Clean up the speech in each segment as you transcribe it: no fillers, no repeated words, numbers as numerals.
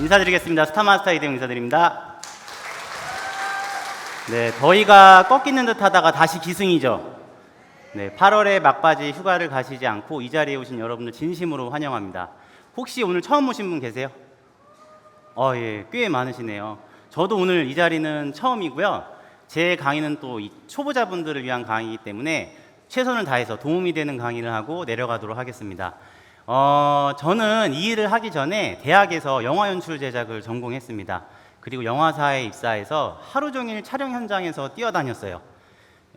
인사드리겠습니다. 스타마스터 이대용 인사드립니다. 네, 더위가 꺾이는 듯 하다가 다시 기승이죠. 네, 8월에 막바지 휴가를 가시지 않고 이 자리에 오신 여러분들 진심으로 환영합니다. 혹시 오늘 처음 오신 분 계세요? 예, 꽤 많으시네요. 저도 오늘 이 자리는 처음이고요. 제 강의는 또 이 초보자분들을 위한 강의이기 때문에 최선을 다해서 도움이 되는 강의를 하고 내려가도록 하겠습니다. 저는 이 일을 하기 전에 대학에서 영화 연출 제작을 전공했습니다. 그리고 영화사에 입사해서 하루 종일 촬영 현장에서 뛰어다녔어요.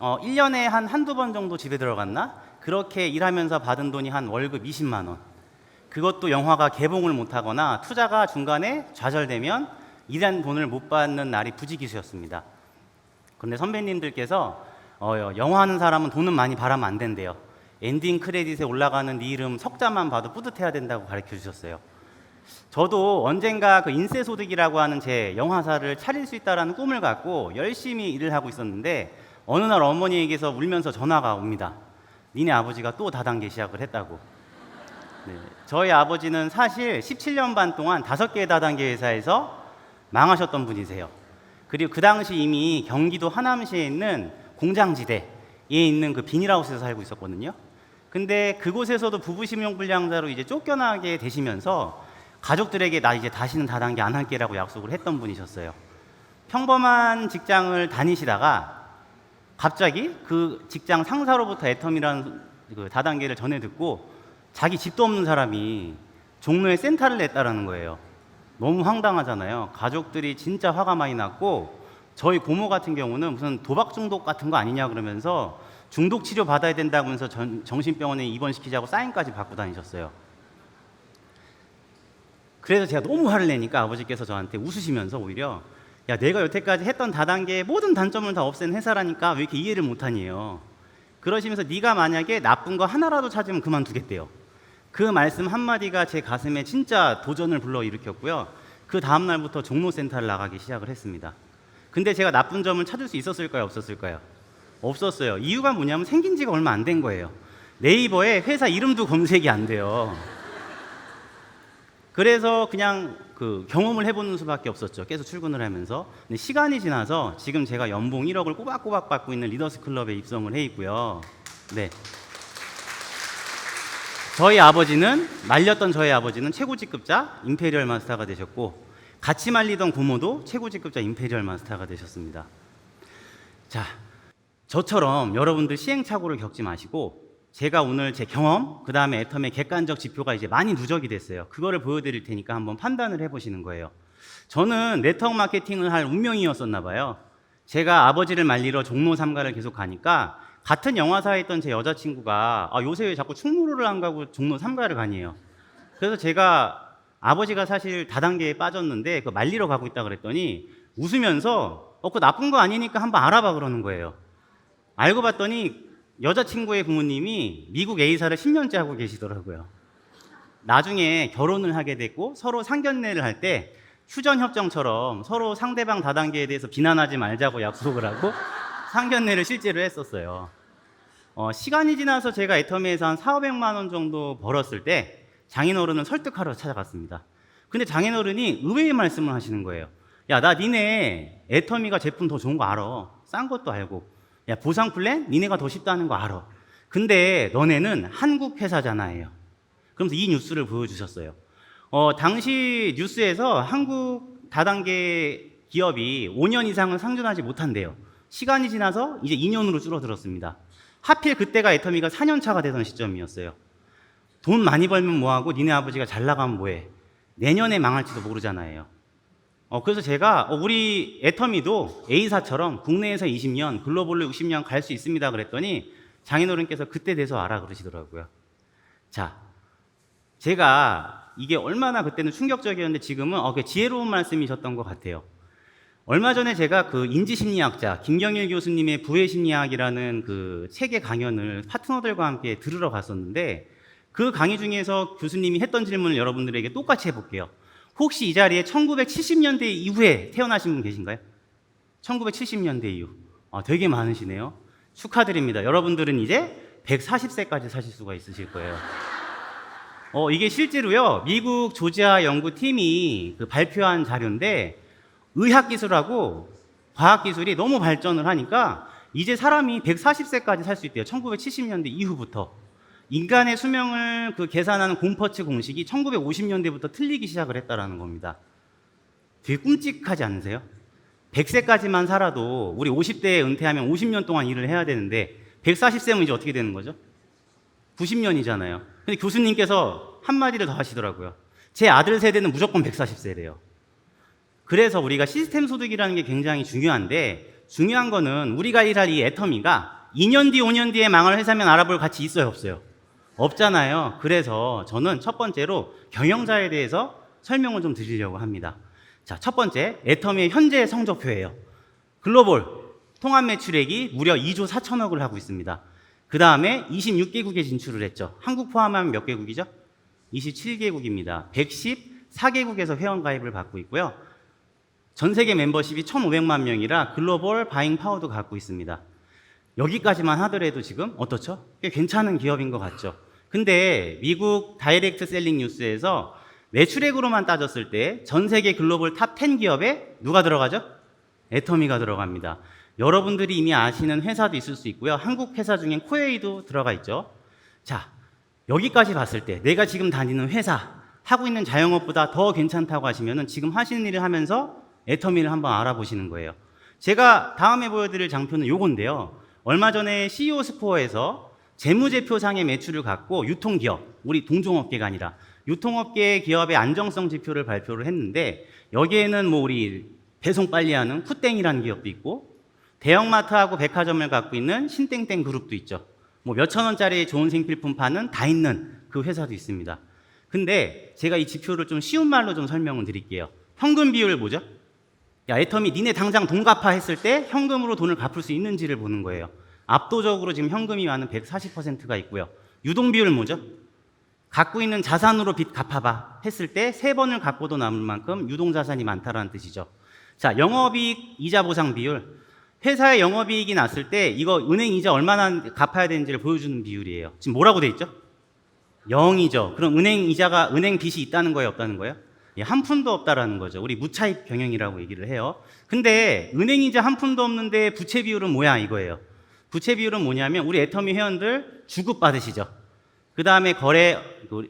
1년에 한두 번 정도 집에 들어갔나? 그렇게 일하면서 받은 돈이 한 월급 20만 원. 그것도 영화가 개봉을 못하거나 투자가 중간에 좌절되면 일한 돈을 못 받는 날이 부지기수였습니다. 그런데 선배님들께서 영화 하는 사람은 돈은 많이 벌면 안 된대요. 엔딩 크레딧에 올라가는 네 이름 석자만 봐도 뿌듯해야 된다고 가르쳐 주셨어요. 저도 언젠가 그 인쇄소득이라고 하는 제 영화사를 차릴 수 있다는 꿈을 갖고 열심히 일을 하고 있었는데 어느 날 어머니에게서 울면서 전화가 옵니다. 니네 아버지가 또 다단계 시작을 했다고. 네, 저희 아버지는 사실 17년 반 동안 5개의 다단계 회사에서 망하셨던 분이세요. 그리고 그 당시 이미 경기도 하남시에 있는 공장지대에 있는 그 비닐하우스에서 살고 있었거든요. 근데 그곳에서도 부부심용불량자로 이제 쫓겨나게 되시면서 가족들에게 나 이제 다시는 다단계 안 할게라고 약속을 했던 분이셨어요. 평범한 직장을 다니시다가 갑자기 그 직장 상사로부터 애텀이라는 그 다단계를 전해 듣고 자기 집도 없는 사람이 종로에 센터를 냈다라는 거예요. 너무 황당하잖아요. 가족들이 진짜 화가 많이 났고 저희 고모 같은 경우는 무슨 도박 중독 같은 거 아니냐 그러면서 중독 치료 받아야 된다고 해서 정신병원에 입원시키자고 사인까지 받고 다니셨어요. 그래서 제가 너무 화를 내니까 아버지께서 저한테 웃으시면서 오히려 야, 내가 여태까지 했던 다단계의 모든 단점을 다 없앤 회사라니까 왜 이렇게 이해를 못하니요. 그러시면서 네가 만약에 나쁜 거 하나라도 찾으면 그만두겠대요. 그 말씀 한마디가 제 가슴에 진짜 도전을 불러일으켰고요. 그 다음 날부터 종로센터를 나가기 시작을 했습니다. 근데 제가 나쁜 점을 찾을 수 있었을까요? 없었을까요? 없었어요. 이유가 뭐냐면 생긴 지가 얼마 안 된 거예요. 네이버에 회사 이름도 검색이 안 돼요. 그래서 그냥 그 경험을 해보는 수밖에 없었죠. 계속 출근을 하면서. 근데 시간이 지나서 지금 제가 연봉 1억을 꼬박꼬박 받고 있는 리더스 클럽에 입성을 해 있고요. 네. 말렸던 저희 아버지는 최고직급자 임페리얼 마스터가 되셨고 같이 말리던 고모도 최고직급자 임페리얼 마스터가 되셨습니다. 자, 저처럼 여러분들 시행착오를 겪지 마시고 제가 오늘 제 경험, 그 다음에 애텀의 객관적 지표가 이제 많이 누적이 됐어요. 그거를 보여드릴 테니까 한번 판단을 해보시는 거예요. 저는 네트워크 마케팅을 할 운명이었었나 봐요. 제가 아버지를 말리러 종로 3가를 계속 가니까 같은 영화사에 있던 제 여자친구가 요새 왜 자꾸 충무로를 안 가고 종로 3가를 가니에요. 그래서 제가 아버지가 사실 다단계에 빠졌는데 그 말리러 가고 있다 그랬더니 웃으면서 그거 나쁜 거 아니니까 한번 알아봐 그러는 거예요. 알고 봤더니 여자친구의 부모님이 미국 A사를 10년째 하고 계시더라고요. 나중에 결혼을 하게 됐고 서로 상견례를 할 때 휴전협정처럼 서로 상대방 다단계에 대해서 비난하지 말자고 약속을 하고 상견례를 실제로 했었어요. 시간이 지나서 제가 애터미에서 한 400~500만 원 정도 벌었을 때 장인어른을 설득하러 찾아갔습니다. 근데 장인어른이 의외의 말씀을 하시는 거예요. 야, 나 니네 애터미가 제품 더 좋은 거 알아. 싼 것도 알고. 야, 보상 플랜? 니네가 더 쉽다는 거 알아. 근데 너네는 한국 회사잖아요. 그러면서 이 뉴스를 보여주셨어요. 당시 뉴스에서 한국 다단계 기업이 5년 이상은 상존하지 못한대요. 시간이 지나서 이제 2년으로 줄어들었습니다. 하필 그때가 애터미가 4년 차가 되던 시점이었어요. 돈 많이 벌면 뭐하고 니네 아버지가 잘 나가면 뭐해. 내년에 망할지도 모르잖아요. 그래서 제가 우리 애터미도 A사처럼 국내에서 20년, 글로벌로 60년 갈 수 있습니다 그랬더니 장인어른께서 그때 돼서 알아 그러시더라고요. 자, 제가 이게 얼마나 그때는 충격적이었는데 지금은 지혜로운 말씀이셨던 것 같아요. 얼마 전에 제가 그 인지심리학자 김경일 교수님의 부회심리학이라는 그 책의 강연을 파트너들과 함께 들으러 갔었는데 그 강의 중에서 교수님이 했던 질문을 여러분들에게 똑같이 해볼게요. 혹시 이 자리에 1970년대 이후에 태어나신 분 계신가요? 1970년대 이후. 되게 많으시네요. 축하드립니다. 여러분들은 이제 140세까지 사실 수가 있으실 거예요. 이게 실제로요, 미국 조지아 연구팀이 그 발표한 자료인데, 의학기술하고 과학기술이 너무 발전을 하니까 이제 사람이 140세까지 살 수 있대요. 1970년대 이후부터. 인간의 수명을 그 계산하는 곰퍼츠 공식이 1950년대부터 틀리기 시작을 했다라는 겁니다. 되게 끔찍하지 않으세요? 100세까지만 살아도 우리 50대에 은퇴하면 50년 동안 일을 해야 되는데 140세면 이제 어떻게 되는 거죠? 90년이잖아요. 근데 교수님께서 한마디를 더 하시더라고요. 제 아들 세대는 무조건 140세래요. 그래서 우리가 시스템 소득이라는 게 굉장히 중요한데, 중요한 거는 우리가 일할 이 애터미가 2년 뒤, 5년 뒤에 망할 회사면 알아볼 가치 있어요, 없어요? 없잖아요. 그래서 저는 첫 번째로 경영자에 대해서 설명을 좀 드리려고 합니다. 자, 첫 번째, 애터미의 현재 성적표예요. 글로벌 통합 매출액이 무려 2조 4천억을 하고 있습니다. 그 다음에 26개국에 진출을 했죠. 한국 포함하면 몇 개국이죠? 27개국입니다. 114개국에서 회원가입을 받고 있고요. 전 세계 멤버십이 1,500만 명이라 글로벌 바잉 파워도 갖고 있습니다. 여기까지만 하더라도 지금 어떻죠? 꽤 괜찮은 기업인 것 같죠? 근데 미국 다이렉트 셀링 뉴스에서 매출액으로만 따졌을 때 전 세계 글로벌 탑 10 기업에 누가 들어가죠? 애터미가 들어갑니다. 여러분들이 이미 아시는 회사도 있을 수 있고요. 한국 회사 중엔 코웨이도 들어가 있죠. 자, 여기까지 봤을 때 내가 지금 다니는 회사, 하고 있는 자영업보다 더 괜찮다고 하시면은 지금 하시는 일을 하면서 애터미를 한번 알아보시는 거예요. 제가 다음에 보여드릴 장표는 요건데요. 얼마 전에 CEO 스코어에서 재무제표상의 매출을 갖고 유통기업, 우리 동종업계가 아니라 유통업계 기업의 안정성 지표를 발표를 했는데, 여기에는 뭐 우리 배송 빨리 하는 쿠땡이라는 기업도 있고, 대형마트하고 백화점을 갖고 있는 신땡땡 그룹도 있죠. 뭐 몇천 원짜리 좋은 생필품 파는 다 있는 그 회사도 있습니다. 근데 제가 이 지표를 좀 쉬운 말로 좀 설명을 드릴게요. 현금 비율 뭐죠? 야, 애터미 니네 당장 돈 갚아 했을 때 현금으로 돈을 갚을 수 있는지를 보는 거예요. 압도적으로 지금 현금이 많은 140%가 있고요. 유동 비율 뭐죠? 갖고 있는 자산으로 빚 갚아봐 했을 때 3번을 갖고도 남을 만큼 유동자산이 많다라는 뜻이죠. 자, 영업이익 이자 보상 비율. 회사의 영업이익이 났을 때 이거 은행 이자 얼마나 갚아야 되는지를 보여주는 비율이에요. 지금 뭐라고 돼 있죠? 0이죠. 그럼 은행 이자가, 은행 빚이 있다는 거예요, 없다는 거예요? 예, 한 푼도 없다라는 거죠. 우리 무차입 경영이라고 얘기를 해요. 근데 은행 이자 한 푼도 없는데 부채 비율은 뭐야 이거예요. 부채 비율은 뭐냐면 우리 애터미 회원들 주급 받으시죠. 그 다음에 거래,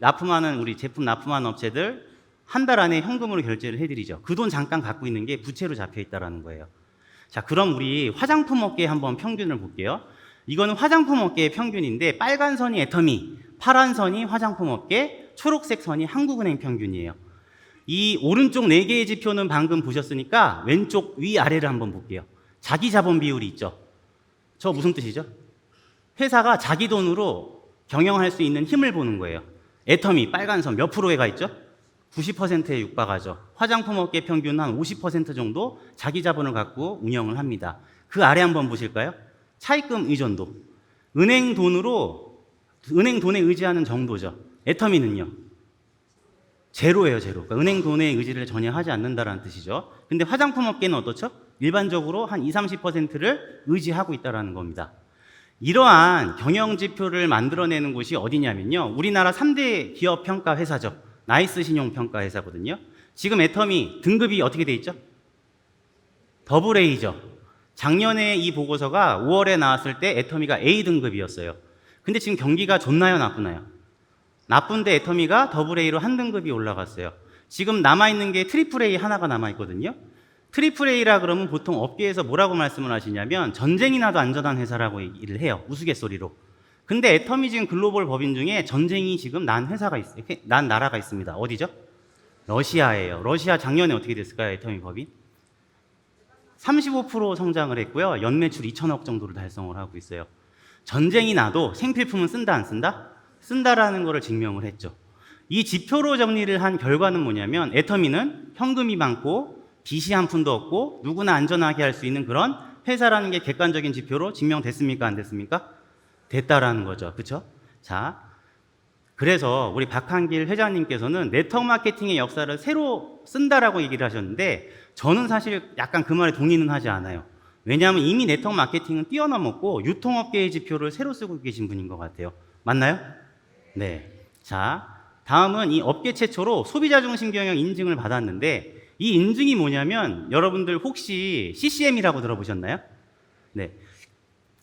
납품하는 우리 제품 납품하는 업체들 한 달 안에 현금으로 결제를 해드리죠. 그 돈 잠깐 갖고 있는 게 부채로 잡혀 있다라는 거예요. 자, 그럼 우리 화장품 업계에 한번 평균을 볼게요. 이거는 화장품 업계의 평균인데, 빨간 선이 애터미, 파란 선이 화장품 업계, 초록색 선이 한국은행 평균이에요. 이 오른쪽 4개의 지표는 방금 보셨으니까 왼쪽 위아래를 한번 볼게요. 자기 자본 비율이 있죠. 저 무슨 뜻이죠? 회사가 자기 돈으로 경영할 수 있는 힘을 보는 거예요. 애터미 빨간 선 몇 프로에 가 있죠? 90%에 육박하죠. 화장품 업계 평균 한 50% 정도 자기 자본을 갖고 운영을 합니다. 그 아래 한번 보실까요? 차입금 의존도. 은행 돈으로, 은행 돈에 의지하는 정도죠. 애터미는요? 제로예요, 제로. 그러니까 은행 돈에 의지를 전혀 하지 않는다는 뜻이죠. 근데 화장품 업계는 어떻죠? 일반적으로 한 20-30%를 의지하고 있다는 겁니다. 이러한 경영 지표를 만들어내는 곳이 어디냐면요, 우리나라 3대 기업 평가 회사죠. 나이스 신용 평가 회사거든요. 지금 애터미 등급이 어떻게 돼 있죠? 더블 A죠. 작년에 이 보고서가 5월에 나왔을 때 애터미가 A 등급이었어요. 근데 지금 경기가 좋나요, 나쁘나요? 나쁜데 애터미가 더블 A로 한 등급이 올라갔어요. 지금 남아있는 게 트리플 A 하나가 남아있거든요. 트리플 A라 그러면 보통 업계에서 뭐라고 말씀을 하시냐면 전쟁이 나도 안전한 회사라고 얘기를 해요. 우스갯소리로. 근데 애터미 지금 글로벌 법인 중에 전쟁이 지금 난 회사가 있어요. 난 나라가 있습니다. 어디죠? 러시아예요. 러시아 작년에 어떻게 됐을까요? 애터미 법인? 35% 성장을 했고요. 연매출 2천억 정도를 달성을 하고 있어요. 전쟁이 나도 생필품은 쓴다 안 쓴다? 쓴다라는 거를 증명을 했죠. 이 지표로 정리를 한 결과는 뭐냐면 애터미는 현금이 많고 빚이 한 푼도 없고 누구나 안전하게 할 수 있는 그런 회사라는 게 객관적인 지표로 증명됐습니까? 안 됐습니까? 됐다라는 거죠. 그렇죠? 자, 그래서 우리 박한길 회장님께서는 네트워크 마케팅의 역사를 새로 쓴다라고 얘기를 하셨는데, 저는 사실 약간 그 말에 동의는 하지 않아요. 왜냐하면 이미 네트워크 마케팅은 뛰어넘었고 유통업계의 지표를 새로 쓰고 계신 분인 것 같아요. 맞나요? 네. 자, 다음은 이 업계 최초로 소비자 중심 경영 인증을 받았는데, 이 인증이 뭐냐면 여러분들 혹시 CCM이라고 들어보셨나요? 네.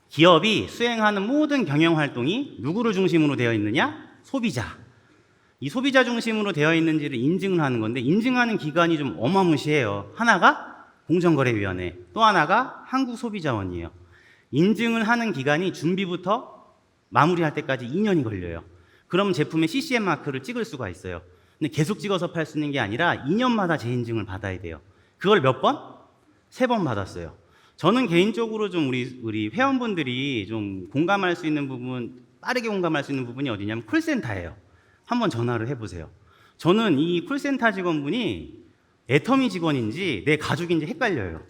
기업이 수행하는 모든 경영 활동이 누구를 중심으로 되어 있느냐? 소비자. 이 소비자 중심으로 되어 있는지를 인증을 하는 건데, 인증하는 기관이 좀 어마무시해요. 하나가 공정거래위원회, 또 하나가 한국소비자원이에요. 인증을 하는 기간이 준비부터 마무리할 때까지 2년이 걸려요. 그럼 제품에 CCM 마크를 찍을 수가 있어요. 근데 계속 찍어서 팔 수 있는 게 아니라 2년마다 재인증을 받아야 돼요. 그걸 몇 번? 3번 받았어요. 저는 개인적으로 좀 우리 회원분들이 좀 공감할 수 있는 부분, 빠르게 공감할 수 있는 부분이 어디냐면 콜센터예요. 한번 전화를 해보세요. 저는 이 콜센터 직원분이 애터미 직원인지 내 가족인지 헷갈려요.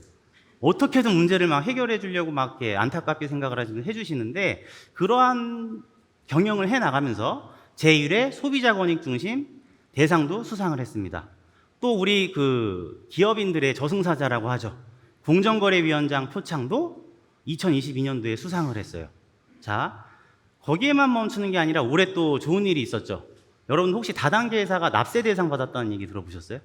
어떻게든 문제를 막 해결해 주려고 막 이렇게 안타깝게 생각을 해주시는데, 그러한 경영을 해 나가면서 제1회 소비자 권익 중심 대상도 수상을 했습니다. 또 우리 그 기업인들의 저승사자라고 하죠. 공정거래위원장 표창도 2022년도에 수상을 했어요. 자, 거기에만 멈추는 게 아니라 올해 또 좋은 일이 있었죠. 여러분 혹시 다단계 회사가 납세 대상 받았다는 얘기 들어보셨어요?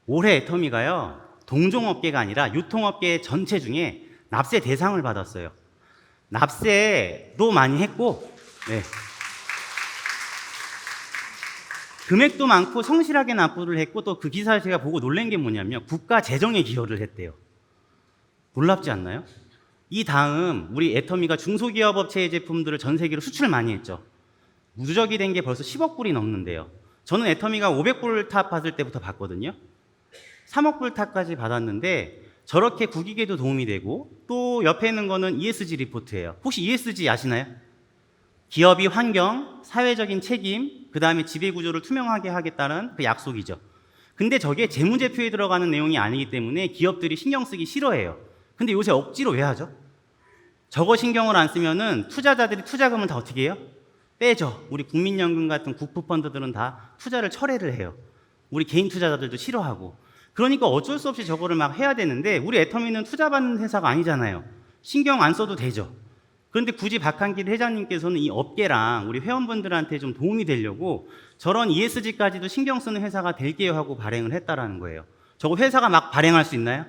올해 애터미가요, 동종업계가 아니라 유통업계 전체 중에 납세 대상을 받았어요. 납세도 많이 했고, 네. 금액도 많고 성실하게 납부를 했고, 또 그 기사를 제가 보고 놀란 게 뭐냐면 국가 재정에 기여를 했대요. 놀랍지 않나요? 이 다음 우리 애터미가 중소기업 업체의 제품들을 전 세계로 수출 많이 했죠. 누적이 된 게 벌써 10억 불이 넘는데요. 저는 애터미가 500불 탑 받을 때부터 봤거든요. 3억 불 탑까지 받았는데, 저렇게 국익에도 도움이 되고, 또 옆에 있는 거는 ESG 리포트예요. 혹시 ESG 아시나요? 기업이 환경, 사회적인 책임, 그 다음에 지배구조를 투명하게 하겠다는 그 약속이죠. 근데 저게 재무제표에 들어가는 내용이 아니기 때문에 기업들이 신경 쓰기 싫어해요. 근데 요새 억지로 왜 하죠? 저거 신경을 안 쓰면은 투자자들이 투자금을 다 어떻게 해요? 빼죠. 우리 국민연금 같은 국부펀드들은 다 투자를 철회를 해요. 우리 개인 투자자들도 싫어하고. 그러니까 어쩔 수 없이 저거를 막 해야 되는데, 우리 애터미는 투자받는 회사가 아니잖아요. 신경 안 써도 되죠. 그런데 굳이 박한길 회장님께서는 이 업계랑 우리 회원분들한테 좀 도움이 되려고 저런 ESG까지도 신경 쓰는 회사가 될게요 하고 발행을 했다라는 거예요. 저거 회사가 막 발행할 수 있나요?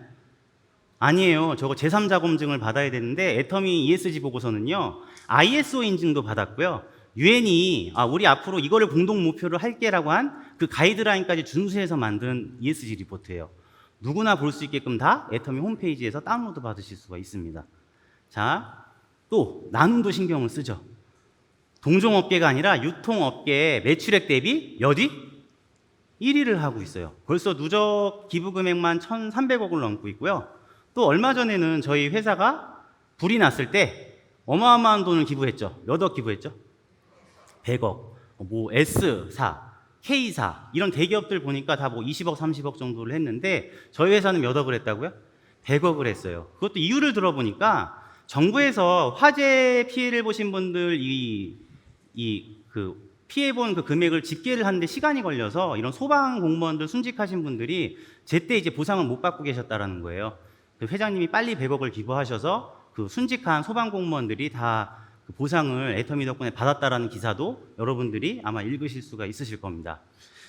아니에요. 저거 제3자 검증을 받아야 되는데, 애터미 ESG 보고서는요, ISO 인증도 받았고요. 유엔이 우리 앞으로 이거를 공동 목표로 할게라고 한 그 가이드라인까지 준수해서 만든 ESG 리포트예요. 누구나 볼 수 있게끔 다 애터미 홈페이지에서 다운로드 받으실 수가 있습니다. 자, 또 나눔도 신경을 쓰죠. 동종업계가 아니라 유통업계 매출액 대비 여디 1위를 하고 있어요. 벌써 누적 기부 금액만 1,300억을 넘고 있고요. 또 얼마 전에는 저희 회사가 불이 났을 때 어마어마한 돈을 기부했죠. 몇 억 기부했죠? 100억. 뭐 S사, K사 이런 대기업들 보니까 다 뭐 20억, 30억 정도를 했는데, 저희 회사는 몇 억을 했다고요? 100억을 했어요. 그것도 이유를 들어보니까 정부에서 화재 피해를 보신 분들 피해본 그 금액을 집계를 하는데 시간이 걸려서 이런 소방 공무원들 순직하신 분들이 제때 이제 보상을 못 받고 계셨다라는 거예요. 그 회장님이 빨리 100억을 기부하셔서 그 순직한 소방 공무원들이 다 그 보상을 애터미 덕분에 받았다라는 기사도 여러분들이 아마 읽으실 수가 있으실 겁니다.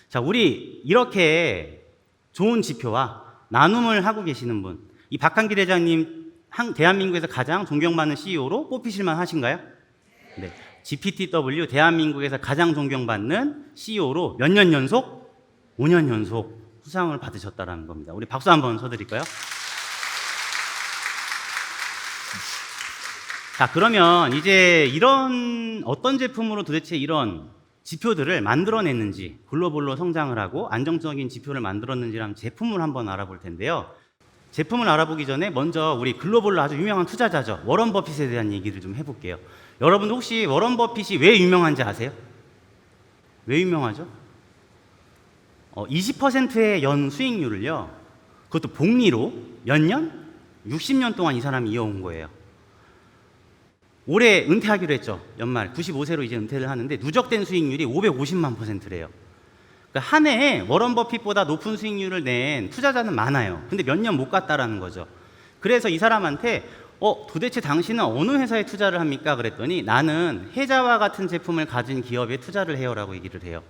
자, 우리 이렇게 좋은 지표와 나눔을 하고 계시는 분, 이 박한길 회장님 대한민국에서 가장 존경받는 CEO로 뽑히실만 하신가요? 네. GPTW 대한민국에서 가장 존경받는 CEO로 몇 년 연속? 5년 연속 수상을 받으셨다는 겁니다. 우리 박수 한번 쳐드릴까요? 자, 그러면 이제 이런 어떤 제품으로 도대체 이런 지표들을 만들어냈는지, 글로벌로 성장을 하고 안정적인 지표를 만들었는지라는 제품을 한번 알아볼 텐데요. 제품을 알아보기 전에 먼저 우리 글로벌로 아주 유명한 투자자죠. 워런 버핏에 대한 얘기를 좀 해볼게요. 여러분 혹시 워런 버핏이 왜 유명한지 아세요? 왜 유명하죠? 20%의 연 수익률을요, 그것도 복리로 몇 년? 60년 동안 이 사람이 이어온 거예요. 올해 은퇴하기로 했죠. 연말 95세로 이제 은퇴를 하는데 누적된 수익률이 550만 %래요. 그러니까 한 해에 워런 버핏보다 높은 수익률을 낸 투자자는 많아요. 근데 몇 년 못 갔다라는 거죠. 그래서 이 사람한테 도대체 당신은 어느 회사에 투자를 합니까? 그랬더니 나는 해자와 같은 제품을 가진 기업에 투자를 해요라고 얘기를 해요.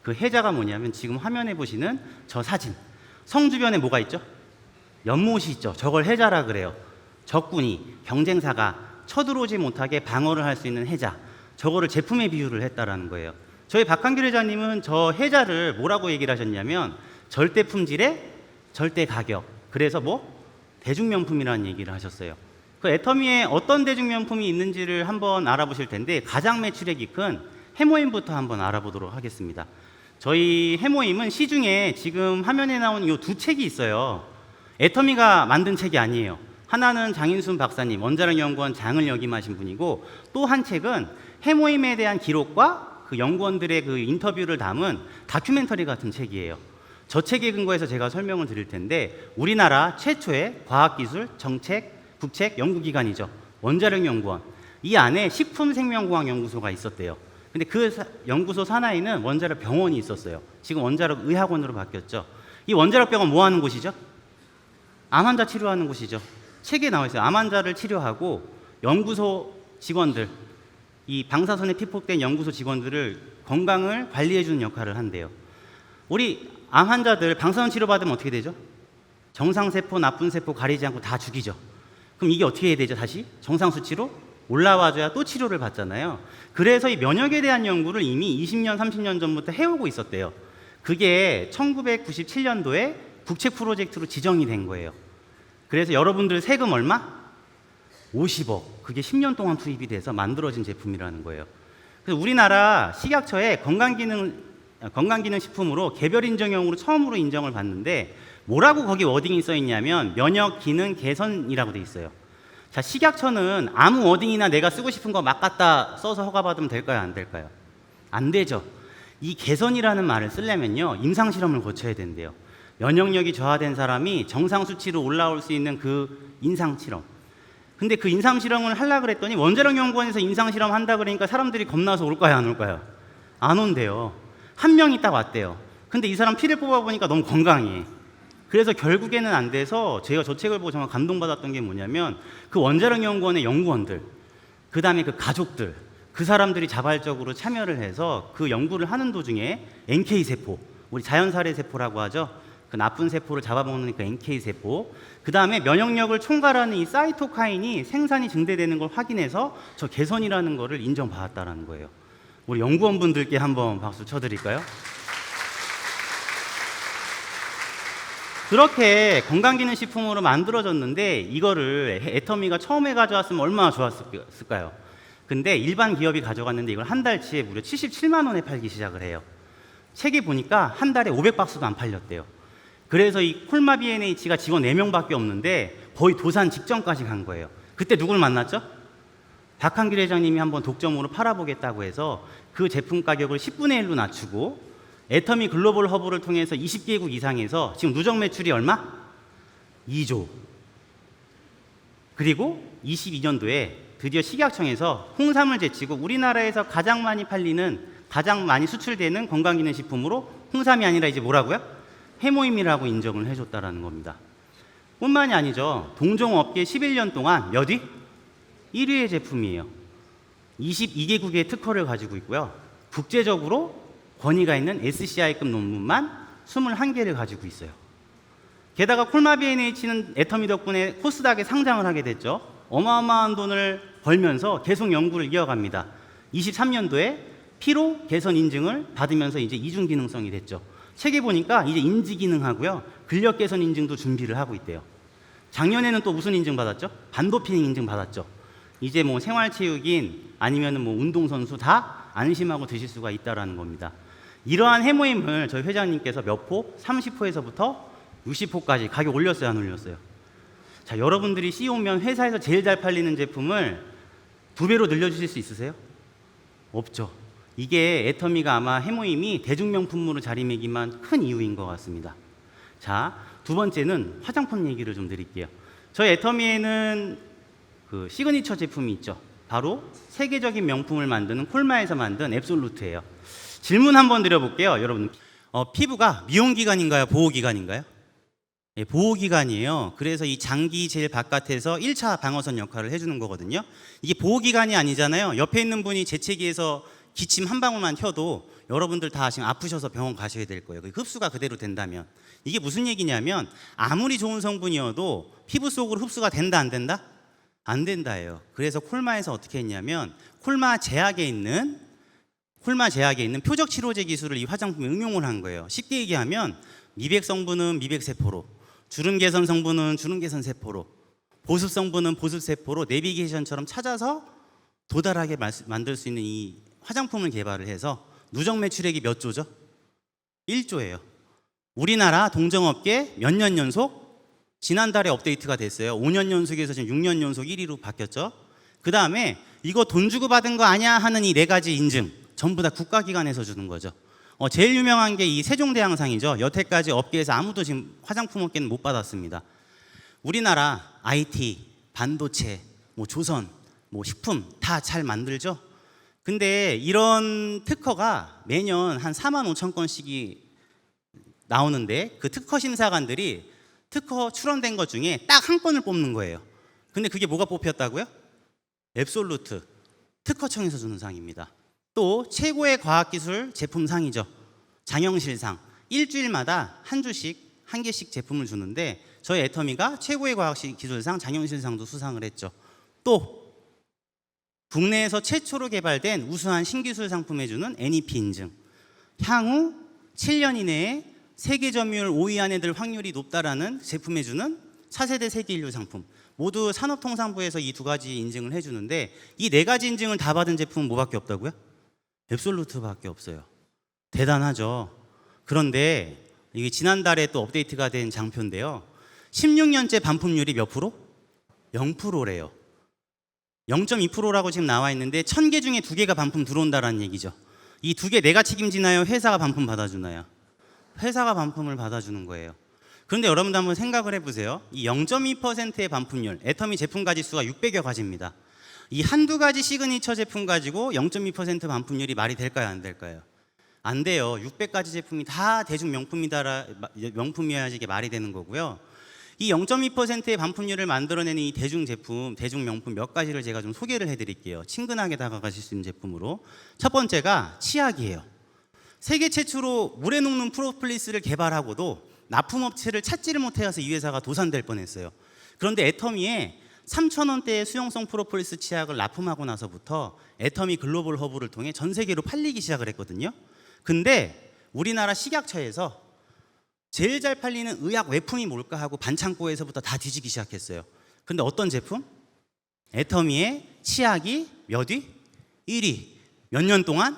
그 해자가 뭐냐면 지금 화면에 보시는 저 사진. 성 주변에 뭐가 있죠? 연못이 있죠. 저걸 해자라 그래요. 적군이, 경쟁사가 쳐들어오지 못하게 방어를 할 수 있는 해자. 저거를 제품에 비유를 했다라는 거예요. 저희 박한길 회장님은 저 해자를 뭐라고 얘기를 하셨냐면 절대 품질에 절대 가격. 그래서 뭐 대중명품이라는 얘기를 하셨어요. 그 애터미에 어떤 대중명품이 있는지를 한번 알아보실 텐데 가장 매출액이 큰 해모임부터 한번 알아보도록 하겠습니다. 저희 해모임은 시중에 지금 화면에 나온 이 두 책이 있어요. 애터미가 만든 책이 아니에요. 하나는 장인순 박사님, 원자력연구원 장을 역임하신 분이고, 또 한 책은 해모임에 대한 기록과 그 연구원들의 그 인터뷰를 담은 다큐멘터리 같은 책이에요. 저 책에 근거해서 제가 설명을 드릴 텐데, 우리나라 최초의 과학기술, 정책, 국책 연구기관이죠. 원자력연구원. 이 안에 식품생명공학연구소가 있었대요. 근데 그 연구소 산하에는 원자력병원이 있었어요. 지금 원자력의학원으로 바뀌었죠. 이 원자력병원 뭐 하는 곳이죠? 암 환자 치료하는 곳이죠. 책에 나와 있어요. 암 환자를 치료하고 연구소 직원들, 이 방사선에 피폭된 연구소 직원들을 건강을 관리해 주는 역할을 한대요. 우리 암 환자들 방사선 치료받으면 어떻게 되죠? 정상세포, 나쁜 세포 가리지 않고 다 죽이죠. 그럼 이게 어떻게 해야 되죠? 다시 정상 수치로 올라와줘야 또 치료를 받잖아요. 그래서 이 면역에 대한 연구를 이미 20년, 30년 전부터 해오고 있었대요. 그게 1997년도에 국책 프로젝트로 지정이 된 거예요. 그래서 여러분들 세금 얼마? 50억. 그게 10년 동안 투입이 돼서 만들어진 제품이라는 거예요. 그래서 우리나라 식약처에 건강기능식품으로 개별인정형으로 처음으로 인정을 받는데, 뭐라고 거기 워딩이 써 있냐면 면역 기능 개선이라고 돼 있어요. 자, 식약처는 아무 워딩이나 내가 쓰고 싶은 거 막 갖다 써서 허가받으면 될까요? 안 될까요? 안 되죠. 이 개선이라는 말을 쓰려면요, 임상실험을 거쳐야 된대요. 면역력이 저하된 사람이 정상 수치로 올라올 수 있는 그 임상실험. 근데 그 임상실험을 하려고 그랬더니 원자력연구원에서 임상실험 한다 그러니까 사람들이 겁나서 올까요? 안 올까요? 안 온대요. 한 명이 딱 왔대요. 근데 이 사람 피를 뽑아보니까 너무 건강해. 그래서 결국에는 안 돼서 제가 저 책을 보고 정말 감동받았던 게 뭐냐면, 그 원자력연구원의 연구원들, 그 다음에 그 가족들, 그 사람들이 자발적으로 참여를 해서 그 연구를 하는 도중에 NK세포, 우리 자연살해세포라고 하죠. 그 나쁜 세포를 잡아먹는 그 NK세포, 그 다음에 면역력을 총괄하는 이 사이토카인이 생산이 증대되는 걸 확인해서 저 개선이라는 거를 인정받았다는 거예요. 우리 연구원분들께 한번 박수 쳐드릴까요? 그렇게 건강기능식품으로 만들어졌는데 이거를 애터미가 처음에 가져왔으면 얼마나 좋았을까요? 근데 일반 기업이 가져갔는데 이걸 한 달치에 무려 77만 원에 팔기 시작을 해요. 책에 보니까 한 달에 500박스도 안 팔렸대요. 그래서 이 콜마 BNH가 직원 4명밖에 없는데 거의 도산 직전까지 간 거예요. 그때 누굴 만났죠? 박한길 회장님이 한번 독점으로 팔아보겠다고 해서 그 제품 가격을 10분의 1로 낮추고, 애터미 글로벌 허브를 통해서 20개국 이상에서 지금 누적 매출이 얼마? 2조. 그리고 22년도에 드디어 식약청에서 홍삼을 제치고 우리나라에서 가장 많이 팔리는, 가장 많이 수출되는 건강기능식품으로 홍삼이 아니라 이제 뭐라고요? 해모임이라고 인정을 해줬다라는 겁니다. 뿐만이 아니죠. 동종업계 11년 동안 몇 위? 1위의 제품이에요. 22개국의 특허를 가지고 있고요. 국제적으로 권위가 있는 SCI급 논문만 21개를 가지고 있어요. 게다가 콜마 BNH는 애터미 덕분에 코스닥에 상장을 하게 됐죠. 어마어마한 돈을 벌면서 계속 연구를 이어갑니다. 23년도에 피로 개선 인증을 받으면서 이제 이중 기능성이 됐죠. 책에 보니까 이제 인지 기능하고요, 근력 개선 인증도 준비를 하고 있대요. 작년에는 또 무슨 인증 받았죠? 반도핑 인증 받았죠. 이제 뭐 생활체육인 아니면은 뭐 운동선수 다 안심하고 드실 수가 있다라는 겁니다. 이러한 해모임을 저희 회장님께서 몇 포? 30포에서부터 60포까지 가격 올렸어요, 안 올렸어요? 자, 여러분들이 CEO면 회사에서 제일 잘 팔리는 제품을 2배로 늘려주실 수 있으세요? 없죠. 이게 애터미가 아마 해모임이 대중명품으로 자리매김한 큰 이유인 것 같습니다. 자, 두 번째는 화장품 얘기를 좀 드릴게요. 저희 애터미에는 그 시그니처 제품이 있죠. 바로 세계적인 명품을 만드는 콜마에서 만든 앱솔루트예요. 질문 한번 드려볼게요, 여러분. 피부가 미용기관인가요, 보호기관인가요? 예, 보호기관이에요. 그래서 이 장기 제일 바깥에서 1차 방어선 역할을 해주는 거거든요. 이게 보호기관이 아니잖아요. 옆에 있는 분이 재채기해서 기침 한 방울만 튀어도 여러분들 다 지금 아프셔서 병원 가셔야 될 거예요. 그 흡수가 그대로 된다면. 이게 무슨 얘기냐면 아무리 좋은 성분이어도 피부 속으로 흡수가 된다 안 된다? 안 된다예요. 그래서 콜마에서 어떻게 했냐면 콜마 제약에 있는 표적 치료제 기술을 이 화장품에 응용을 한 거예요. 쉽게 얘기하면 미백 성분은 미백 세포로, 주름 개선 성분은 주름 개선 세포로, 보습 성분은 보습 세포로 내비게이션처럼 찾아서 도달하게 만들 수 있는 이 화장품을 개발을 해서 누적 매출액이 몇 조죠? 1조예요. 우리나라 동정업계 몇 년 연속? 지난달에 업데이트가 됐어요. 5년 연속에서 지금 6년 연속 1위로 바뀌었죠. 그 다음에 이거 돈 주고 받은 거 아니야 하는 이 4가지 인증 전부 다 국가기관에서 주는 거죠. 제일 유명한 게 이 세종대왕상이죠. 여태까지 업계에서 아무도 지금 화장품 업계는 못 받았습니다. 우리나라 IT, 반도체, 조선, 식품 다 잘 만들죠. 근데 이런 특허가 매년 한 4만 5천 건씩이 나오는데 그 특허 심사관들이 특허 출원된 것 중에 딱 한 건을 뽑는 거예요. 근데 그게 뭐가 뽑혔다고요? 앱솔루트 특허청에서 주는 상입니다. 또 최고의 과학기술 제품상이죠. 장영실상. 일주일마다 한 주씩 한 개씩 제품을 주는데 저희 애터미가 최고의 과학기술상 장영실상도 수상을 했죠. 또 국내에서 최초로 개발된 우수한 신기술 상품에 주는 NEP 인증. 향후 7년 이내에 세계 점유율 5위 안에 들 확률이 높다라는 제품에 주는 차세대 세계인류 상품. 모두 산업통상부에서 이 2가지 인증을 해주는데 이 4가지 인증을 다 받은 제품은 뭐밖에 없다고요? 앱솔루트밖에 없어요. 대단하죠. 그런데 이게 지난달에 또 업데이트가 된 장표인데요. 16년째 반품률이 몇 프로? 0%래요. 0.2%라고 지금 나와 있는데 1000개 중에 2개가 반품 들어온다라는 얘기죠. 이 2개 내가 책임지나요? 회사가 반품 받아주나요? 회사가 반품을 받아주는 거예요. 그런데 여러분도 한번 생각을 해보세요. 이 0.2%의 반품률, 애터미 제품 가지수가 600여 가지입니다. 이 한두 가지 시그니처 제품 가지고 0.2% 반품률이 말이 될까요? 안 될까요? 안 돼요. 600가지 제품이 다 대중 명품이어야지 이게 말이 되는 거고요. 이 0.2%의 반품률을 만들어내는 이 대중 제품, 대중 명품 몇 가지를 제가 좀 소개를 해드릴게요. 친근하게 다가가실 수 있는 제품으로. 첫 번째가 치약이에요. 세계 최초로 물에 녹는 프로폴리스를 개발하고도 납품업체를 찾지를 못해서 이 회사가 도산될 뻔했어요. 그런데 애터미에 3,000원대의 수용성 프로폴리스 치약을 납품하고 나서부터 애터미 글로벌 허브를 통해 전 세계로 팔리기 시작을 했거든요. 근데 우리나라 식약처에서 제일 잘 팔리는 의약 외품이 뭘까 하고 반창고에서부터 다 뒤지기 시작했어요. 근데 어떤 제품? 애터미의 치약이 몇 위? 1위. 몇 년 동안?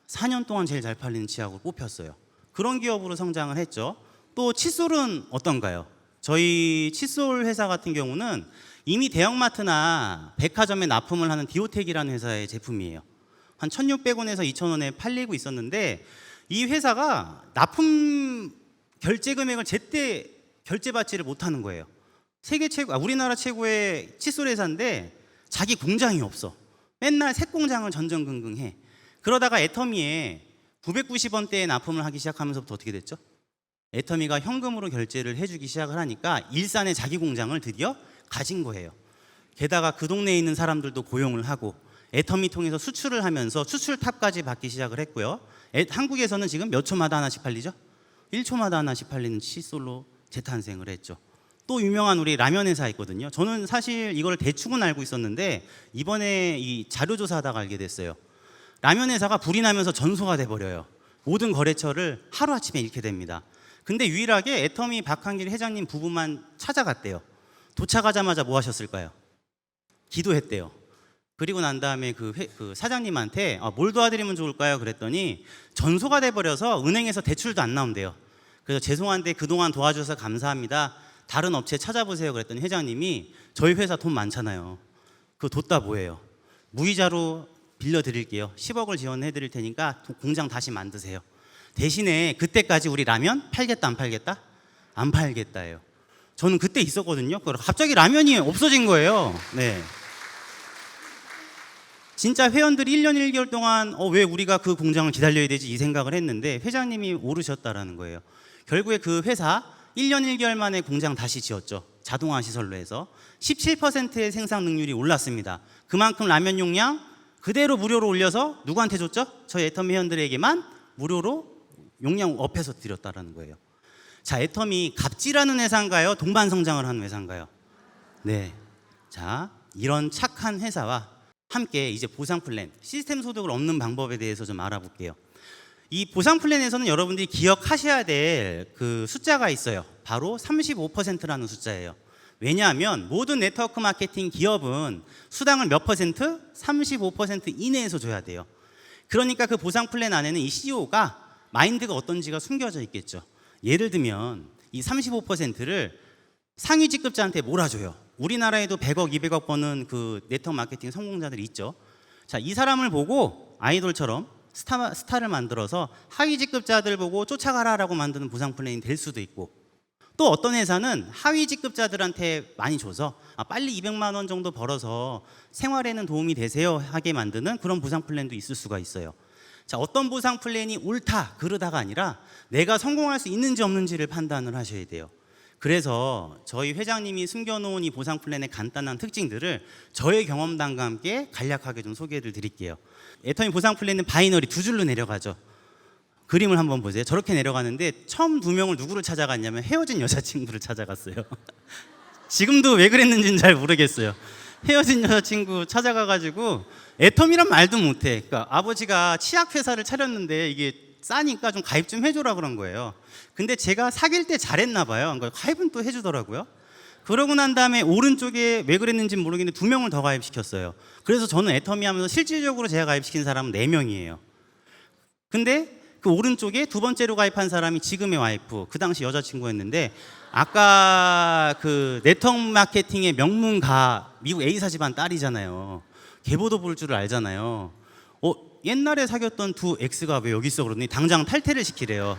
4년 동안 제일 잘 팔리는 치약으로 뽑혔어요. 그런 기업으로 성장을 했죠. 또 칫솔은 어떤가요? 저희 칫솔 회사 같은 경우는 이미 대형마트나 백화점에 납품을 하는 디오텍이라는 회사의 제품이에요. 한 1,600원에서 2,000원에 팔리고 있었는데 이 회사가 납품 결제 금액을 제때 결제받지를 못하는 거예요. 우리나라 최고의 칫솔 회사인데 자기 공장이 없어. 맨날 새 공장을 전전긍긍해. 그러다가 애터미에 990원대에 납품을 하기 시작하면서부터 어떻게 됐죠? 애터미가 현금으로 결제를 해주기 시작을 하니까 일산에 자기 공장을 드디어 가진 거예요. 게다가 그 동네에 있는 사람들도 고용을 하고 애터미 통해서 수출을 하면서 수출탑까지 받기 시작을 했고요. 한국에서는 지금 몇 초마다 하나씩 팔리죠? 1초마다 하나씩 팔리는 칫솔로 재탄생을 했죠. 또 유명한 우리 라면 회사 있거든요. 저는 사실 이걸 대충은 알고 있었는데 이번에 이 자료조사하다가 알게 됐어요. 라면 회사가 불이 나면서 전소가 돼버려요. 모든 거래처를 하루아침에 잃게 됩니다. 근데 유일하게 애터미 박한길 회장님 부부만 찾아갔대요. 도착하자마자 뭐 하셨을까요? 기도했대요. 그리고 난 다음에 그 사장님한테 뭘 도와드리면 좋을까요? 그랬더니 전소가 돼버려서 은행에서 대출도 안 나온대요. 그래서 죄송한데 그동안 도와주셔서 감사합니다. 다른 업체 찾아보세요. 그랬더니 회장님이 저희 회사 돈 많잖아요. 그거 뒀다 뭐예요? 무이자로 빌려드릴게요. 10억을 지원해드릴 테니까 공장 다시 만드세요. 대신에 그때까지 우리 라면 팔겠다 안 팔겠다? 안 팔겠다예요. 저는 그때 있었거든요. 갑자기 라면이 없어진 거예요. 네. 진짜 회원들이 1년 1개월 동안 왜 우리가 그 공장을 기다려야 되지 이 생각을 했는데 회장님이 오르셨다라는 거예요. 결국에 그 회사 1년 1개월 만에 공장 다시 지었죠. 자동화 시설로 해서 17%의 생산 능률이 올랐습니다. 그만큼 라면 용량 그대로 무료로 올려서 누구한테 줬죠? 저희 애터미 회원들에게만 무료로 용량 업해서 드렸다라는 거예요. 자, 애터미 갑질하는 회사인가요? 동반 성장을 하는 회사인가요? 네. 자, 이런 착한 회사와 함께 이제 보상 플랜, 시스템 소득을 얻는 방법에 대해서 좀 알아볼게요. 이 보상 플랜에서는 여러분들이 기억하셔야 될 그 숫자가 있어요. 바로 35%라는 숫자예요. 왜냐하면 모든 네트워크 마케팅 기업은 수당을 몇 퍼센트? 35% 이내에서 줘야 돼요. 그러니까 그 보상 플랜 안에는 이 CEO가 마인드가 어떤지가 숨겨져 있겠죠. 예를 들면 이 35%를 상위 직급자한테 몰아줘요. 우리나라에도 100억, 200억 버는 그 네트워크 마케팅 성공자들이 있죠. 자, 이 사람을 보고 아이돌처럼 스타를 만들어서 하위 직급자들 보고 쫓아가라라고 만드는 보상 플랜이 될 수도 있고, 또 어떤 회사는 하위 직급자들한테 많이 줘서 빨리 200만 원 정도 벌어서 생활에는 도움이 되세요 하게 만드는 그런 보상 플랜도 있을 수가 있어요. 자, 어떤 보상 플랜이 옳다 그르다가 아니라 내가 성공할 수 있는지 없는지를 판단을 하셔야 돼요. 그래서 저희 회장님이 숨겨놓은 이 보상 플랜의 간단한 특징들을 저의 경험담과 함께 간략하게 좀 소개를 드릴게요. 애터미 보상 플랜은 바이너리 두 줄로 내려가죠. 그림을 한번 보세요. 저렇게 내려가는데 처음 두 명을 누구를 찾아갔냐면 헤어진 여자친구를 찾아갔어요. 지금도 왜 그랬는지는 잘 모르겠어요. 헤어진 여자친구 찾아가가지고 애터미란 말도 못해. 그러니까 아버지가 치약회사를 차렸는데 이게 싸니까 좀 가입 좀 해줘라 그런 거예요. 근데 제가 사귈 때 잘했나 봐요. 그러니까 가입은 또 해주더라고요. 그러고 난 다음에 오른쪽에 왜 그랬는지는 모르겠는데 두 명을 더 가입시켰어요. 그래서 저는 애터미 하면서 실질적으로 제가 가입시킨 사람은 4명이에요. 근데 그 오른쪽에 두 번째로 가입한 사람이 지금의 와이프, 그 당시 여자친구였는데, 아까 그 네트워크 마케팅의 명문가 미국 A사 집안 딸이잖아요. 계보도 볼 줄을 알잖아요. 옛날에 사귀었던 두 X가 왜 여기 있어 그러더니 당장 탈퇴를 시키래요.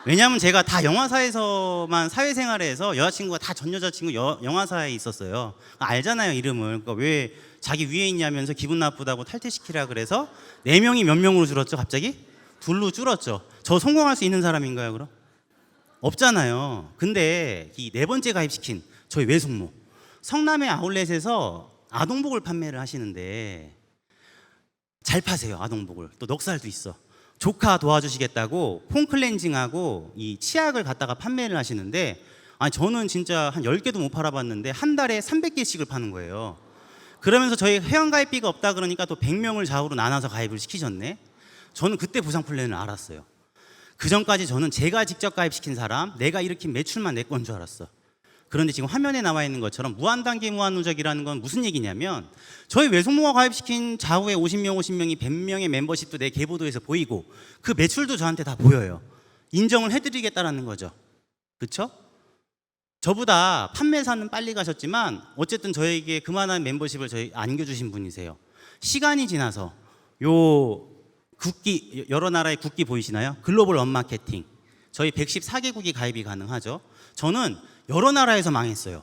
왜냐하면 제가 다 영화사에서만 사회생활을 해서 여자친구가 다 전 여자친구 영화사에 있었어요. 알잖아요, 이름을. 그러니까 왜 자기 위에 있냐면서 기분 나쁘다고 탈퇴시키라 그래서 4명이 몇 명으로 줄었죠 갑자기? 2로 줄었죠. 저 성공할 수 있는 사람인가요 그럼? 없잖아요. 근데 이 4번째 가입시킨 저희 외숙모, 성남의 아울렛에서 아동복을 판매를 하시는데 잘 파세요. 아동복을. 또 넉살도 있어. 조카 도와주시겠다고 폼 클렌징하고 이 치약을 갖다가 판매를 하시는데, 저는 진짜 한 10개도 못 팔아봤는데 한 달에 300개씩을 파는 거예요. 그러면서 저희 회원가입비가 없다 그러니까 또 100명을 좌우로 나눠서 가입을 시키셨네. 저는 그때 보상 플랜을 알았어요. 그 전까지 저는 제가 직접 가입시킨 사람, 내가 일으킨 매출만 내 건 줄 알았어. 그런데 지금 화면에 나와 있는 것처럼 무한단계 무한누적이라는 건 무슨 얘기냐면, 저희 외숙모가 가입시킨 좌우에 50명이 100명의 멤버십도 내 계보도에서 보이고 그 매출도 저한테 다 보여요. 인정을 해드리겠다라는 거죠. 그렇죠? 저보다 판매사는 빨리 가셨지만 어쨌든 저에게 그만한 멤버십을 저희 안겨주신 분이세요. 시간이 지나서 요 국기, 여러 나라의 국기 보이시나요? 글로벌 언마케팅. 저희 114개국이 가입이 가능하죠. 저는 여러 나라에서 망했어요.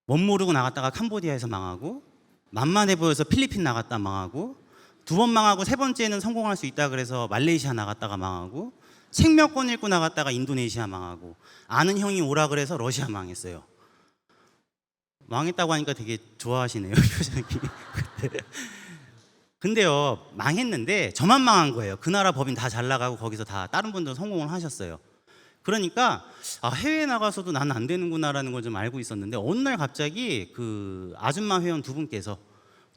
멋 모르고 나갔다가 캄보디아에서 망하고, 만만해 보여서 필리핀 나갔다 망하고, 2번 망하고 3번째는 성공할 수 있다 그래서 말레이시아 나갔다가 망하고, 책 몇 권 읽고 나갔다가 인도네시아 망하고, 아는 형이 오라 그래서 러시아 망했어요. 망했다고 하니까 되게 좋아하시네요, 표정이. 근데요, 망했는데 저만 망한 거예요. 그 나라 법인 다 잘 나가고 거기서 다 다른 분들은 성공을 하셨어요. 그러니까 해외에 나가서도 나는 안 되는구나라는 걸 좀 알고 있었는데, 어느 날 갑자기 그 아줌마 회원 2분께서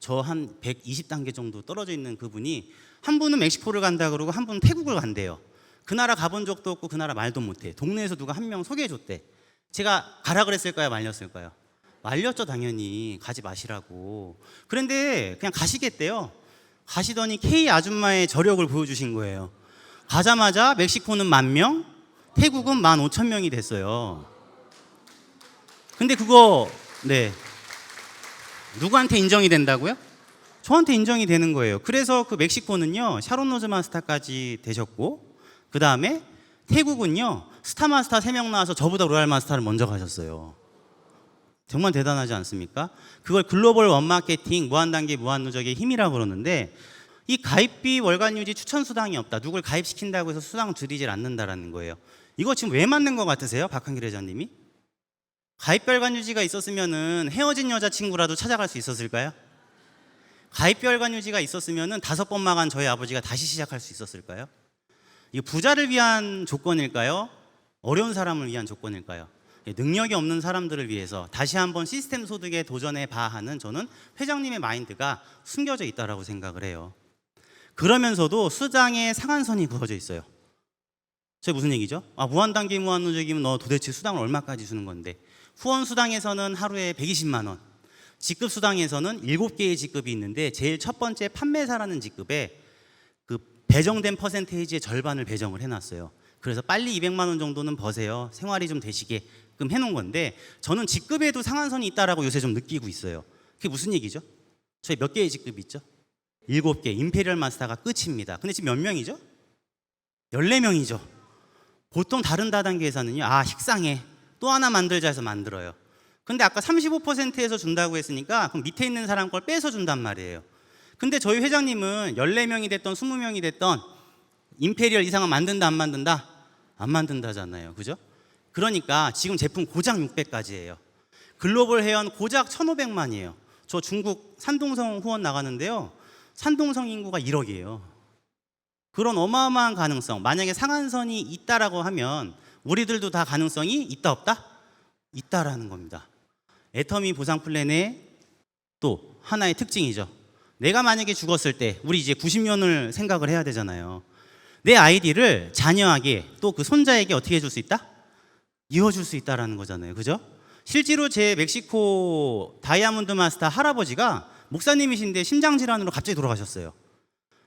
저 한 120단계 정도 떨어져 있는 그분이, 한 분은 멕시코를 간다 그러고 한 분은 태국을 간대요. 그 나라 가본 적도 없고 그 나라 말도 못해. 동네에서 누가 한 명 소개해 줬대. 제가 가라 그랬을까요 말렸을까요? 말렸죠, 당연히. 가지 마시라고. 그런데 그냥 가시겠대요. 가시더니 K 아줌마의 저력을 보여주신 거예요. 가자마자 멕시코는 10,000명, 태국은 15,000명이 됐어요. 근데 그거 누구한테 인정이 된다고요? 저한테 인정이 되는 거예요. 그래서 그 멕시코는요, 샤론 로즈 마스터까지 되셨고, 그 다음에 태국은요, 스타 마스터 3명 나와서 저보다 로얄 마스터를 먼저 가셨어요. 정말 대단하지 않습니까? 그걸 글로벌 원마케팅 무한단계 무한누적의 힘이라고 그러는데, 이 가입비 월간 유지 추천 수당이 없다, 누굴 가입시킨다고 해서 수당 드리질 않는다라는 거예요. 이거 지금 왜 맞는 것 같으세요? 박한길 회장님이? 가입 월간 유지가 있었으면은 헤어진 여자친구라도 찾아갈 수 있었을까요? 가입별 관유지가 있었으면은 5번 망한 저희 아버지가 다시 시작할 수 있었을까요? 이 부자를 위한 조건일까요? 어려운 사람을 위한 조건일까요? 능력이 없는 사람들을 위해서 다시 한번 시스템 소득에 도전해 봐 하는 저는 회장님의 마인드가 숨겨져 있다라고 생각을 해요. 그러면서도 수당에 상한선이 그어져 있어요. 저게 무슨 얘기죠? 무한단기 무한노적이면 너 도대체 수당을 얼마까지 주는 건데, 후원 수당에서는 하루에 120만 원, 직급 수당에서는 7개의 직급이 있는데 제일 첫 번째 판매사라는 직급에 그 배정된 퍼센테이지의 절반을 배정을 해놨어요. 그래서 빨리 200만 원 정도는 버세요. 생활이 좀 되시게끔 해놓은 건데, 저는 직급에도 상한선이 있다라고 요새 좀 느끼고 있어요. 그게 무슨 얘기죠? 저희 몇 개의 직급이 있죠? 7개, 임페리얼 마스터가 끝입니다. 근데 지금 몇 명이죠? 14명이죠. 보통 다른 다단계에서는요, 식상해, 또 하나 만들자 해서 만들어요. 근데 아까 35%에서 준다고 했으니까 그럼 밑에 있는 사람 걸 빼서 준단 말이에요. 근데 저희 회장님은 14명이 됐던 20명이 됐던 임페리얼 이상은 만든다 안 만든다? 안 만든다잖아요. 그죠? 그러니까 지금 제품 고작 600가지예요. 글로벌 회원 고작 1,500만이에요. 저 중국 산동성 후원 나가는데요, 산동성 인구가 1억이에요. 그런 어마어마한 가능성, 만약에 상한선이 있다라고 하면 우리들도 다 가능성이 있다 없다? 있다라는 겁니다. 애터미 보상 플랜의 또 하나의 특징이죠. 내가 만약에 죽었을 때 우리 이제 90년을 생각을 해야 되잖아요. 내 아이디를 자녀에게 또 그 손자에게 어떻게 해줄 수 있다? 이어줄 수 있다라는 거잖아요. 그죠? 실제로 제 멕시코 다이아몬드 마스터 할아버지가 목사님이신데 심장질환으로 갑자기 돌아가셨어요.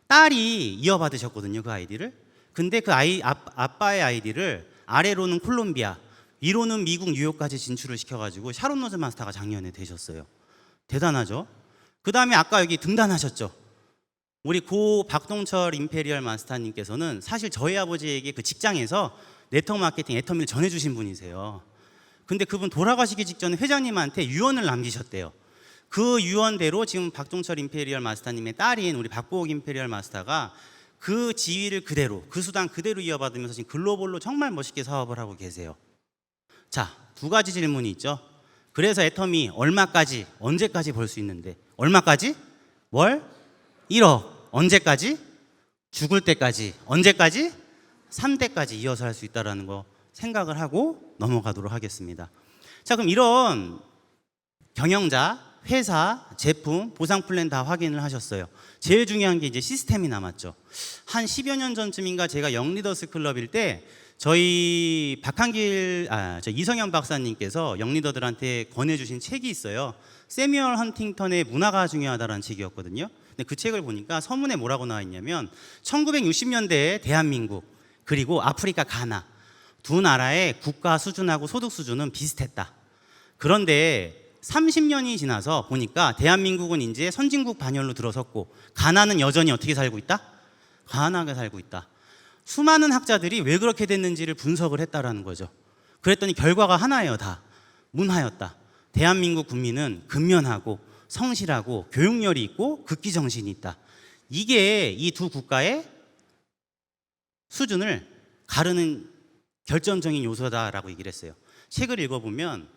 딸이 이어받으셨거든요, 그 아이디를. 근데 그 아빠의 아이디를 아래로는 콜롬비아, 위로는 미국 뉴욕까지 진출을 시켜가지고 샤론 로즈 마스터가 작년에 되셨어요. 대단하죠? 그 다음에 아까 여기 등단하셨죠? 우리 고 박동철 임페리얼 마스터님께서는 사실 저희 아버지에게 그 직장에서 네트워크 마케팅 애터미를 전해주신 분이세요. 근데 그분 돌아가시기 직전에 회장님한테 유언을 남기셨대요. 그 유언대로 지금 박동철 임페리얼 마스터님의 딸인 우리 박보옥 임페리얼 마스터가 그 지위를 그대로, 그 수당 그대로 이어받으면서 지금 글로벌로 정말 멋있게 사업을 하고 계세요. 자, 2가지 질문이 있죠. 그래서 애터미 얼마까지, 언제까지 벌 수 있는데, 얼마까지? 월 1억. 언제까지? 죽을 때까지. 언제까지? 3대까지 이어서 할 수 있다는 거 생각을 하고 넘어가도록 하겠습니다. 자, 그럼 이런 경영자, 회사, 제품, 보상 플랜 다 확인을 하셨어요. 제일 중요한 게 이제 시스템이 남았죠. 한 10여 년 전쯤인가 제가 영리더스 클럽일 때 저희 저 이성현 박사님께서 영리더들한테 권해주신 책이 있어요. 세뮤얼 헌팅턴의 문화가 중요하다라는 책이었거든요. 근데 그 책을 보니까 서문에 뭐라고 나와 있냐면 1960년대에 대한민국 그리고 아프리카 가나 두 나라의 국가 수준하고 소득 수준은 비슷했다. 그런데 30년이 지나서 보니까 대한민국은 이제 선진국 반열로 들어섰고 가나는 여전히 어떻게 살고 있다? 가난하게 살고 있다. 수많은 학자들이 왜 그렇게 됐는지를 분석을 했다라는 거죠. 그랬더니 결과가 하나예요. 다 문화였다. 대한민국 국민은 근면하고 성실하고 교육열이 있고 극기정신이 있다. 이게 이 두 국가의 수준을 가르는 결정적인 요소다라고 얘기를 했어요. 책을 읽어보면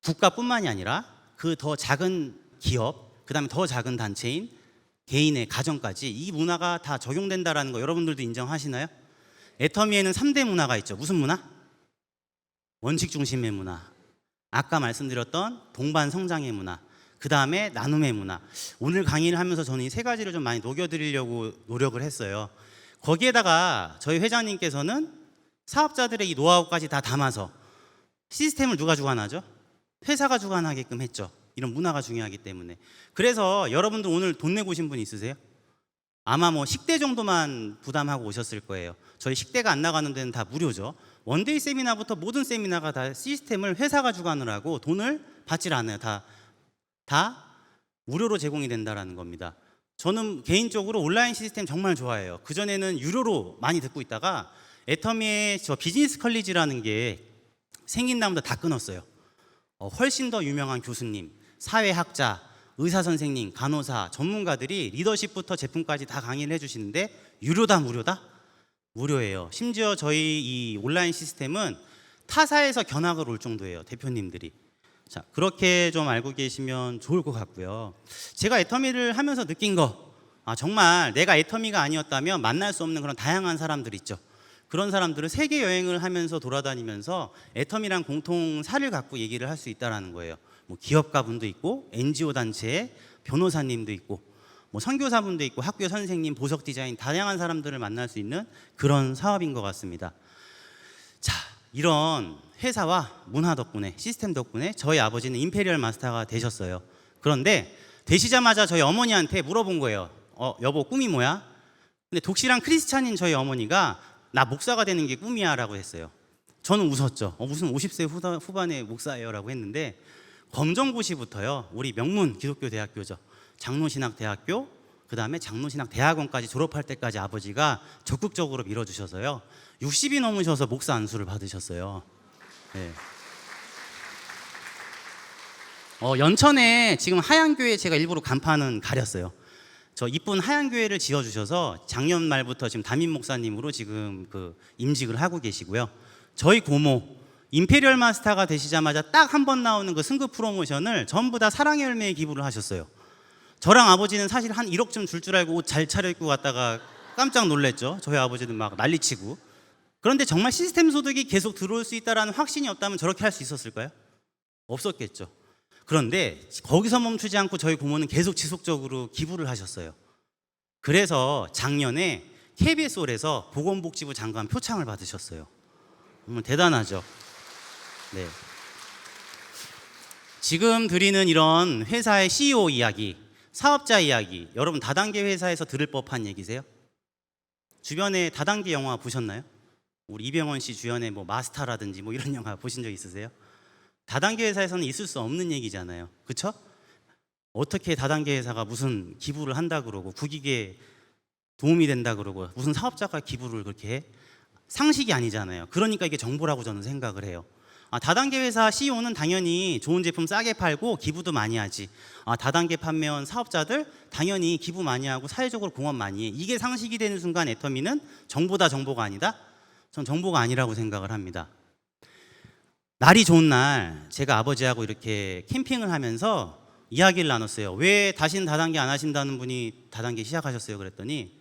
국가뿐만이 아니라 그 더 작은 기업, 그 다음에 더 작은 단체인 개인의 가정까지 이 문화가 다 적용된다라는 거 여러분들도 인정하시나요? 애터미에는 3대 문화가 있죠. 무슨 문화? 원칙 중심의 문화, 아까 말씀드렸던 동반 성장의 문화, 그 다음에 나눔의 문화. 오늘 강의를 하면서 저는 이 3가지를 좀 많이 녹여드리려고 노력을 했어요. 거기에다가 저희 회장님께서는 사업자들의 이 노하우까지 다 담아서 시스템을 누가 주관하죠? 회사가 주관하게끔 했죠. 이런 문화가 중요하기 때문에. 그래서 여러분들 오늘 돈 내고 오신 분 있으세요? 아마 뭐 식대 정도만 부담하고 오셨을 거예요. 저희 식대가 안 나가는 데는 다 무료죠. 원데이 세미나부터 모든 세미나가 다 시스템을 회사가 주관을 하고 돈을 받질 않아요. 다 무료로 제공이 된다는 겁니다. 저는 개인적으로 온라인 시스템 정말 좋아해요. 그전에는 유료로 많이 듣고 있다가 애터미의 저 비즈니스 컬리지라는 게 생긴 다음부터 다 끊었어요. 훨씬 더 유명한 교수님, 사회학자, 의사 선생님, 간호사, 전문가들이 리더십부터 제품까지 다 강의를 해주시는데 유료다 무료다? 무료예요. 심지어 저희 이 온라인 시스템은 타사에서 견학을 올 정도예요. 대표님들이. 자, 그렇게 좀 알고 계시면 좋을 것 같고요. 제가 애터미를 하면서 느낀 거, 정말 내가 애터미가 아니었다면 만날 수 없는 그런 다양한 사람들 있죠. 그런 사람들은 세계 여행을 하면서 돌아다니면서 애터미랑 공통사를 갖고 얘기를 할 수 있다는 거예요. 뭐 기업가분도 있고 NGO 단체의 변호사님도 있고 뭐 선교사분도 있고 학교 선생님, 보석 디자인 다양한 사람들을 만날 수 있는 그런 사업인 것 같습니다. 자, 이런 회사와 문화 덕분에, 시스템 덕분에 저희 아버지는 임페리얼 마스터가 되셨어요. 그런데 되시자마자 저희 어머니한테 물어본 거예요. 여보, 꿈이 뭐야? 근데 독실한 크리스찬인 저희 어머니가 나 목사가 되는 게 꿈이야 라고 했어요. 저는 웃었죠. 무슨 50세 후반의 목사예요 라고 했는데, 검정고시부터요, 우리 명문 기독교 대학교죠, 장로신학대학교, 그 다음에 장로신학대학원까지 졸업할 때까지 아버지가 적극적으로 밀어주셔서요, 60이 넘으셔서 목사 안수를 받으셨어요. 네. 연천에 지금 하얀교회 제가 일부러 간판은 가렸어요. 저 이쁜 하얀교회를 지어주셔서 작년 말부터 지금 담임 목사님으로 지금 그 임직을 하고 계시고요. 저희 고모 임페리얼 마스터가 되시자마자 딱 한 번 나오는 그 승급 프로모션을 전부 다 사랑의 열매에 기부를 하셨어요. 저랑 아버지는 사실 한 1억쯤 줄 줄 알고 옷 잘 차려입고 갔다가 깜짝 놀랐죠. 저희 아버지는 막 난리치고. 그런데 정말 시스템 소득이 계속 들어올 수 있다는 확신이 없다면 저렇게 할 수 있었을까요? 없었겠죠. 그런데 거기서 멈추지 않고 저희 고모는 계속 지속적으로 기부를 하셨어요. 그래서 작년에 KBS홀에서 보건복지부 장관 표창을 받으셨어요. 대단하죠. 네. 지금 드리는 이런 회사의 CEO 이야기, 사업자 이야기, 여러분 다단계 회사에서 들을 법한 얘기세요? 주변에 다단계 영화 보셨나요? 우리 이병헌 씨 주연의 뭐 마스터라든지 뭐 이런 영화 보신 적 있으세요? 다단계 회사에서는 있을 수 없는 얘기잖아요. 그렇죠? 어떻게 다단계 회사가 무슨 기부를 한다 그러고 국익에 도움이 된다 그러고 무슨 사업자가 기부를 그렇게 해? 상식이 아니잖아요. 그러니까 이게 정보라고 저는 생각을 해요. 다단계 회사 CEO는 당연히 좋은 제품 싸게 팔고 기부도 많이 하지. 다단계 판매원 사업자들 당연히 기부 많이 하고 사회적으로 공헌 많이 해. 이게 상식이 되는 순간 애터미는 정보다 정보가 아니다? 전 정보가 아니라고 생각을 합니다. 날이 좋은 날 제가 아버지하고 이렇게 캠핑을 하면서 이야기를 나눴어요. 왜 다시는 다단계 안 하신다는 분이 다단계 시작하셨어요? 그랬더니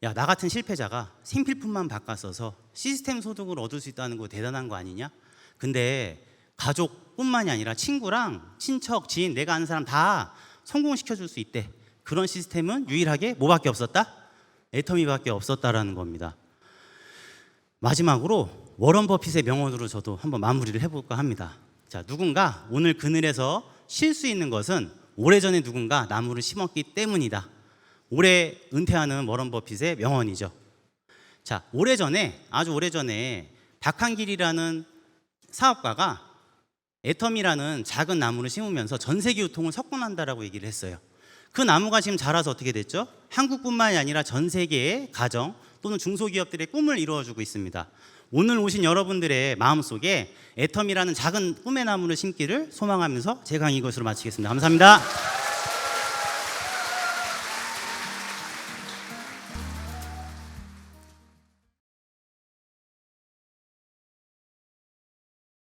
야, 나 같은 실패자가 생필품만 바꿨어서 시스템 소득을 얻을 수 있다는 거 대단한 거 아니냐? 근데 가족뿐만이 아니라 친구랑 친척, 지인, 내가 아는 사람 다 성공시켜줄 수 있대. 그런 시스템은 유일하게 뭐밖에 없었다? 애터미밖에 없었다라는 겁니다. 마지막으로 워런 버핏의 명언으로 저도 한번 마무리를 해볼까 합니다. 자, 누군가 오늘 그늘에서 쉴 수 있는 것은 오래전에 누군가 나무를 심었기 때문이다. 올해 은퇴하는 워런 버핏의 명언이죠. 자, 아주 오래전에 박한길이라는 사업가가 애터미라는 작은 나무를 심으면서 전 세계 유통을 석권한다라고 얘기를 했어요. 그 나무가 지금 자라서 어떻게 됐죠? 한국뿐만이 아니라 전 세계의 가정 또는 중소기업들의 꿈을 이루어주고 있습니다. 오늘 오신 여러분들의 마음속에 애터미라는 작은 꿈의 나무를 심기를 소망하면서 제 강의 이것으로 마치겠습니다. 감사합니다.